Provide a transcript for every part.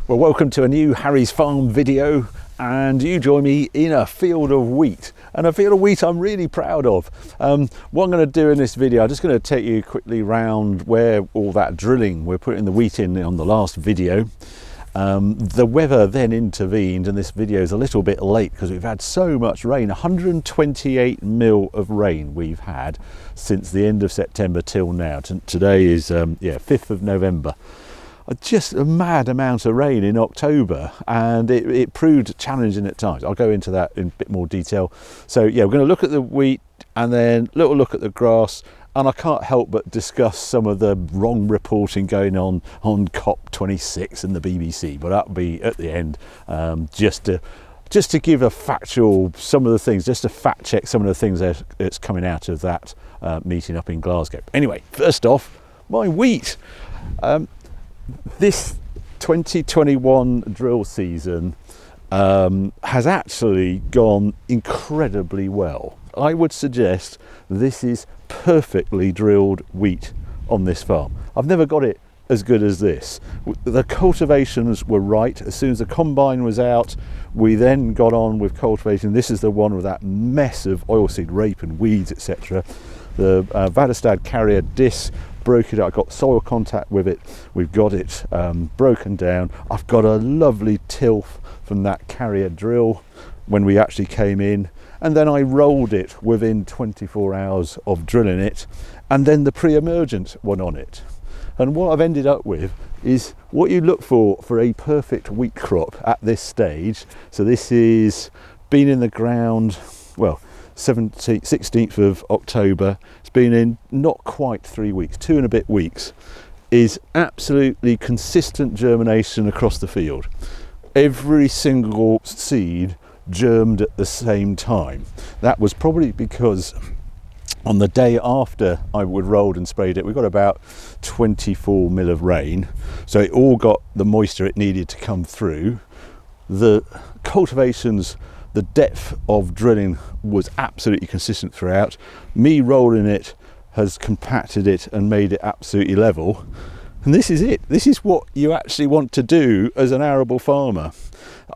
Well, welcome to a new Harry's Farm video, and you join me in a field of wheat, and a field of wheat I'm really proud of. What I'm going to do in this video, I'm just going to take you quickly round where all that drilling we're putting the wheat in on the last video. The weather then intervened, and this video is a little bit late because we've had so much rain. 128 mil of rain we've had since the end of September till now. Today is 5th of November. Just a mad amount of rain in October, and it proved challenging at times. I'll go into that in a bit more detail. So yeah, we're going to look at the wheat and then a little look at the grass, and I can't help but discuss some of the wrong reporting going on COP26 and the BBC, but that'll be at the end, just to give a factual, some of the things, just to fact check some of the things that's coming out of that meeting up in Glasgow. Anyway, first off, my wheat. This 2021 drill season has actually gone incredibly well. I would suggest this is perfectly drilled wheat on this farm. I've never got it as good as this. The cultivations were right. As soon as the combine was out, we then got on with cultivation. This is the one with that mess of oilseed rape and weeds, etc. The Vadestad carrier disc, broke it up. I got soil contact with it. We've got it broken down. I've got a lovely tilth from that carrier drill when we actually came in, and then I rolled it within 24 hours of drilling it, and then the pre-emergent one on it. And what I've ended up with is what you look for a perfect wheat crop at this stage. So this is been in the ground, well, 16th of October. It's been in not quite 3 weeks, 2 and a bit weeks. Is absolutely consistent germination across the field. Every single seed germed at the same time. That was probably because on the day after I would rolled and sprayed it, we got about 24 mil of rain, so it all got the moisture it needed to come through. The cultivations, the depth of drilling was absolutely consistent throughout. Me rolling it has compacted it and made it absolutely level. And this is it. This is what you actually want to do as an arable farmer.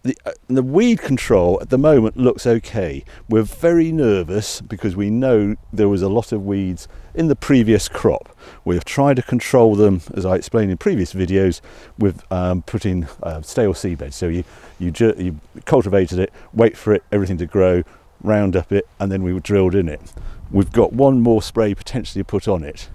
The weed control at the moment looks okay. We're very nervous because we know there was a lot of weeds in the previous crop. We've tried to control them, as I explained in previous videos, with putting stale seed beds. So you cultivated it, wait for it, everything to grow, round up it, and then we drilled in it. We've got one more spray potentially put on it,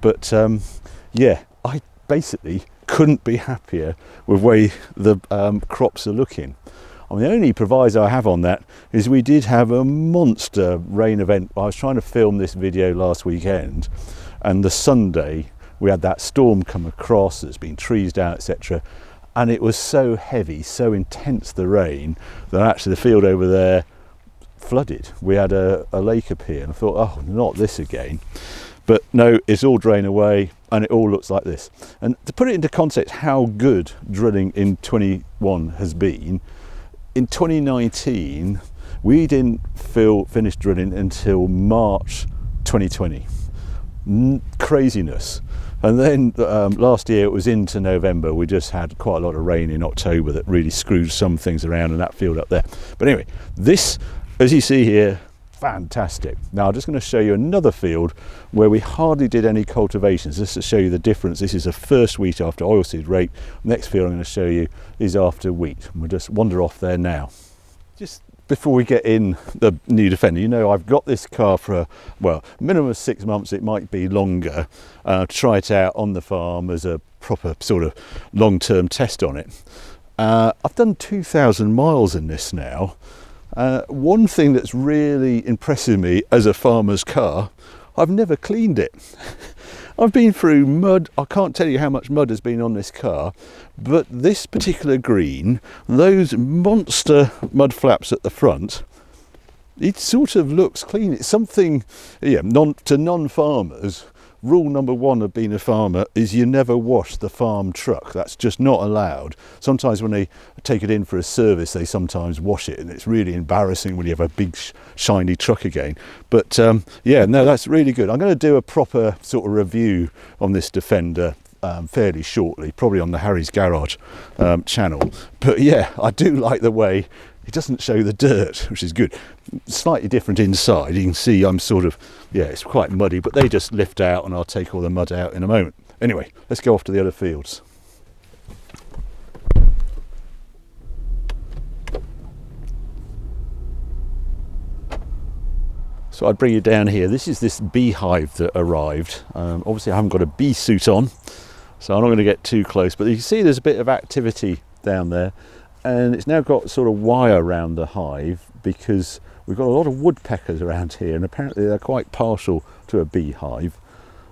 but yeah, I basically couldn't be happier with the way the crops are looking. I mean, the only proviso I have on that is we did have a monster rain event. I was trying to film this video last weekend, and the Sunday we had that storm come across. There's been trees down, etc., and it was so heavy, so intense, the rain, that actually the field over there flooded. We had a lake appear, and I thought, oh, not this again. But no, it's all drained away, and it all looks like this. And to put it into context how good drilling in 21 has been, in 2019 we didn't finish drilling until March 2020. Craziness. And then last year it was into November. We just had quite a lot of rain in October that really screwed some things around in that field up there. But anyway, this, as you see here, fantastic. Now I'm just going to show you another field where we hardly did any cultivations, just to show you the difference. This is the first wheat after oilseed rape. Next field I'm going to show you is after wheat. We'll just wander off there now. Just before we get in the new Defender, you know, I've got this car for well, minimum of 6 months, it might be longer, to try it out on the farm as a proper sort of long-term test on it. I've done 2,000 miles in this now. One thing that's really impressing me as a farmer's car, I've never cleaned it. I've been through mud. I can't tell you how much mud has been on this car, but this particular green, those monster mud flaps at the front, it sort of looks clean. It's something, yeah, to non-farmers, rule number one of being a farmer is you never wash the farm truck. That's just not allowed. Sometimes when they take it in for a service, they sometimes wash it, and it's really embarrassing when you have a big shiny truck again. But yeah, no, that's really good. I'm going to do a proper sort of review on this Defender fairly shortly, probably on the Harry's Garage channel. But yeah, I do like the way it doesn't show the dirt, which is good. Slightly different inside. You can see I'm sort of, yeah, it's quite muddy, but they just lift out and I'll take all the mud out in a moment. Anyway, let's go off to the other fields. So I'd bring you down here. This is this beehive that arrived. Obviously I haven't got a bee suit on, so I'm not going to get too close, but you can see there's a bit of activity down there, and it's now got sort of wire around the hive because we've got a lot of woodpeckers around here, and apparently they're quite partial to a beehive.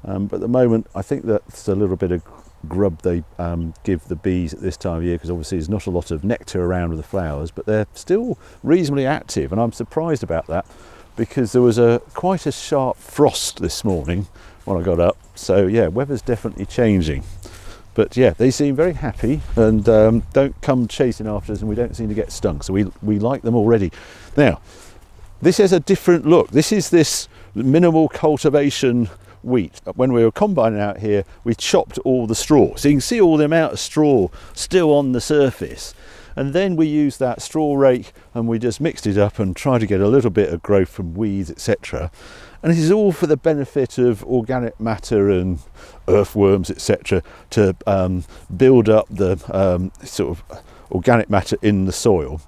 But at the moment I think that's a little bit of grub they give the bees at this time of year, because obviously there's not a lot of nectar around with the flowers, but they're still reasonably active, and I'm surprised about that, because there was quite a sharp frost this morning when I got up. So yeah, weather's definitely changing. But yeah, they seem very happy and don't come chasing after us, and we don't seem to get stung. So we like them already. Now, this has a different look. This is this minimal cultivation wheat. When we were combining out here, we chopped all the straw. So you can see all the amount of straw still on the surface. And then we used that straw rake and we just mixed it up and tried to get a little bit of growth from weeds, etc. And this is all for the benefit of organic matter and earthworms, etc., to build up the sort of organic matter in the soil.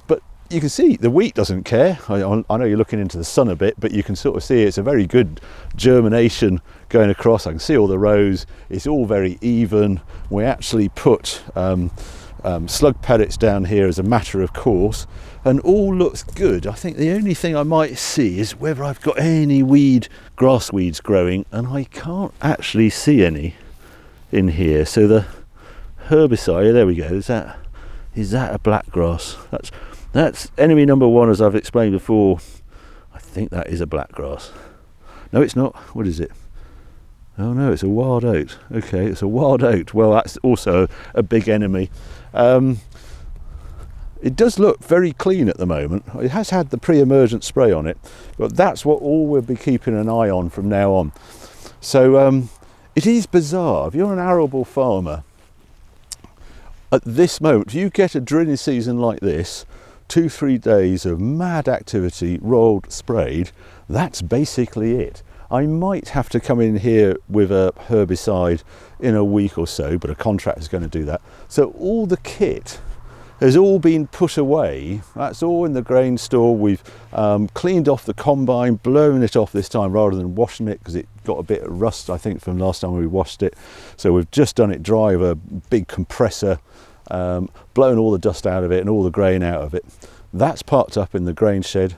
But you can see the wheat doesn't care. I know you're looking into the sun a bit, but you can sort of see it's a very good germination going across. I can see all the rows. It's all very even. We actually put slug pellets down here as a matter of course, and all looks good. I think the only thing I might see is whether I've got any grass weeds growing, and I can't actually see any in here. So the herbicide, there we go, is that a black grass? That's enemy number one, as I've explained before. I think that is a black grass. No, it's not. What is it? Oh no, it's a wild oat. Okay, it's a wild oat. Well, that's also a big enemy. It does look very clean at the moment. It has had the pre-emergent spray on it, but that's what all we'll be keeping an eye on from now on. So it is bizarre. If you're an arable farmer, at this moment, if you get a drilling season like this, 2-3 days of mad activity, rolled, sprayed, that's basically it. I might have to come in here with a herbicide in a week or so, but a contractor's going to do that. So all the kit has all been put away. That's all in the grain store. We've cleaned off the combine, blown it off this time rather than washing it, because it got a bit of rust, I think, from last time we washed it. So we've just done it dry with a big compressor, blown all the dust out of it and all the grain out of it. That's parked up in the grain shed.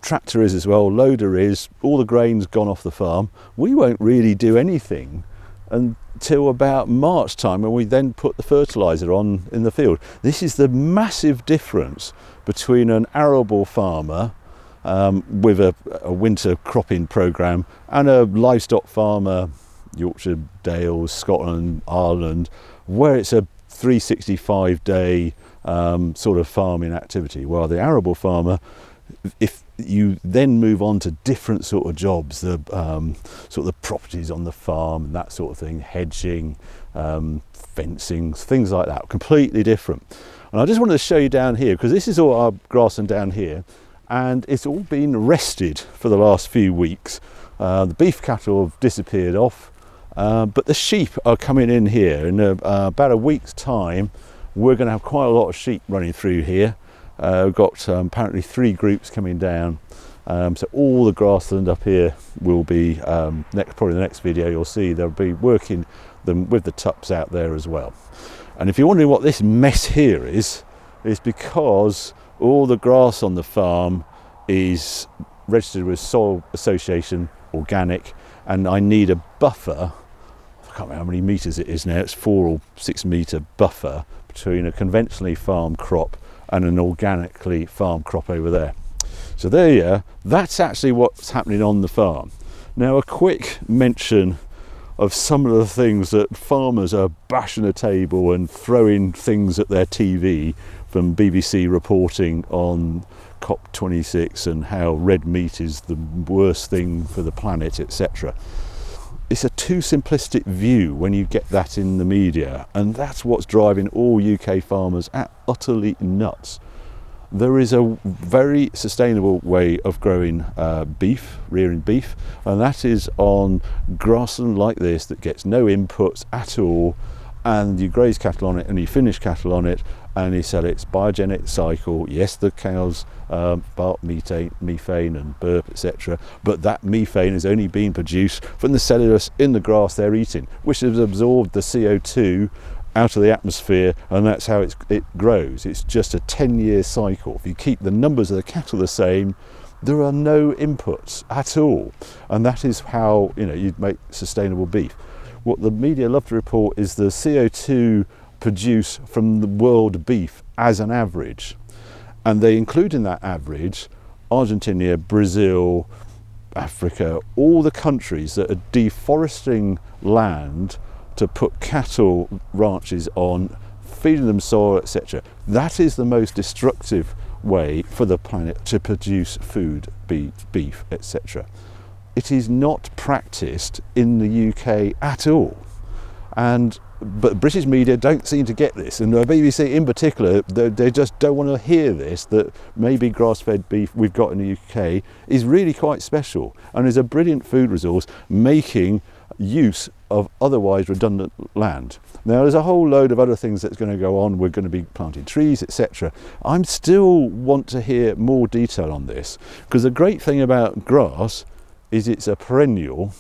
Tractor is as well, loader is, all the grain's gone off the farm. We won't really do anything until about March time, when we then put the fertiliser on in the field. This is the massive difference between an arable farmer with a winter cropping programme and a livestock farmer, Yorkshire Dales, Scotland, Ireland, where it's a 365-day sort of farming activity. While the arable farmer, if you then move on to different sort of jobs, the sort of the properties on the farm and that sort of thing, hedging, fencing, things like that, completely different. And I just wanted to show you down here, because this is all our grassland down here, and it's all been rested for the last few weeks. The beef cattle have disappeared off, but the sheep are coming in here. In about a week's time, we're going to have quite a lot of sheep running through here. We've got apparently 3 groups coming down, so all the grassland up here will be probably the next video you'll see they'll be working them with the tups out there as well. And if you're wondering what this mess here is because all the grass on the farm is registered with Soil Association organic, and I need a buffer. I can't remember how many metres it is now. It's 4 or 6 metre buffer between a conventionally farmed crop and an organically farmed crop over there. So there you are. That's actually what's happening on the farm. Now, a quick mention of some of the things that farmers are bashing the table and throwing things at their TV from BBC reporting on COP26 and how red meat is the worst thing for the planet, etc. It's a too simplistic view when you get that in the media, and that's what's driving all UK farmers utterly nuts. There is a very sustainable way of growing beef, rearing beef, and that is on grassland like this that gets no inputs at all, and you graze cattle on it and you finish cattle on it and you sell its biogenic cycle. Yes, the cows bark methane and burp, etc., but that methane is only being produced from the cellulose in the grass they're eating, which has absorbed the CO2 out of the atmosphere, and that's how it grows. It's just a 10-year cycle. If you keep the numbers of the cattle the same, there are no inputs at all, and that is how you'd make sustainable beef. What the media love to report is the CO2 produced from the world beef as an average, and they include in that average Argentina, Brazil, Africa, all the countries that are deforesting land to put cattle ranches on, feeding them soil, etc. That is the most destructive way for the planet to produce food, beef, etc. It is not practiced in the UK at all, but British media don't seem to get this, and the BBC in particular, they just don't want to hear this, that maybe grass-fed beef we've got in the UK is really quite special and is a brilliant food resource, making use of otherwise redundant land. Now there's a whole load of other things that's going to go on. We're going to be planting trees, etc. I still want to hear more detail on this, because the great thing about grass is it's a perennial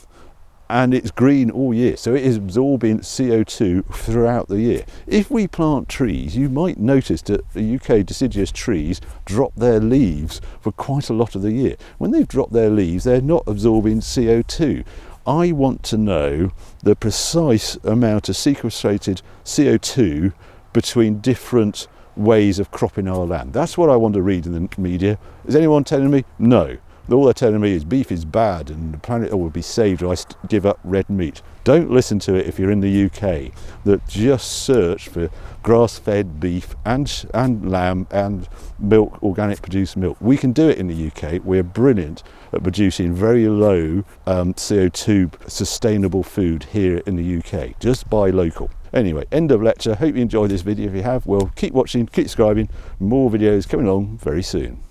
and it's green all year, so it is absorbing CO2 throughout the year. If we plant trees, you might notice that the UK deciduous trees drop their leaves for quite a lot of the year. When they've dropped their leaves, they're not absorbing CO2. I want to know the precise amount of sequestrated CO2 between different ways of cropping our land. That's what I want to read in the media. Is anyone telling me? No. All they're telling me is beef is bad and the planet will be saved if I give up red meat. Don't listen to it if you're in the UK. That just search for grass-fed beef and lamb and milk, organic produced milk. We can do it in the UK. We're brilliant at producing very low CO2 sustainable food here in the UK. Just buy local. Anyway, end of lecture. Hope you enjoyed this video. If you have, well, keep watching, keep subscribing. More videos coming along very soon.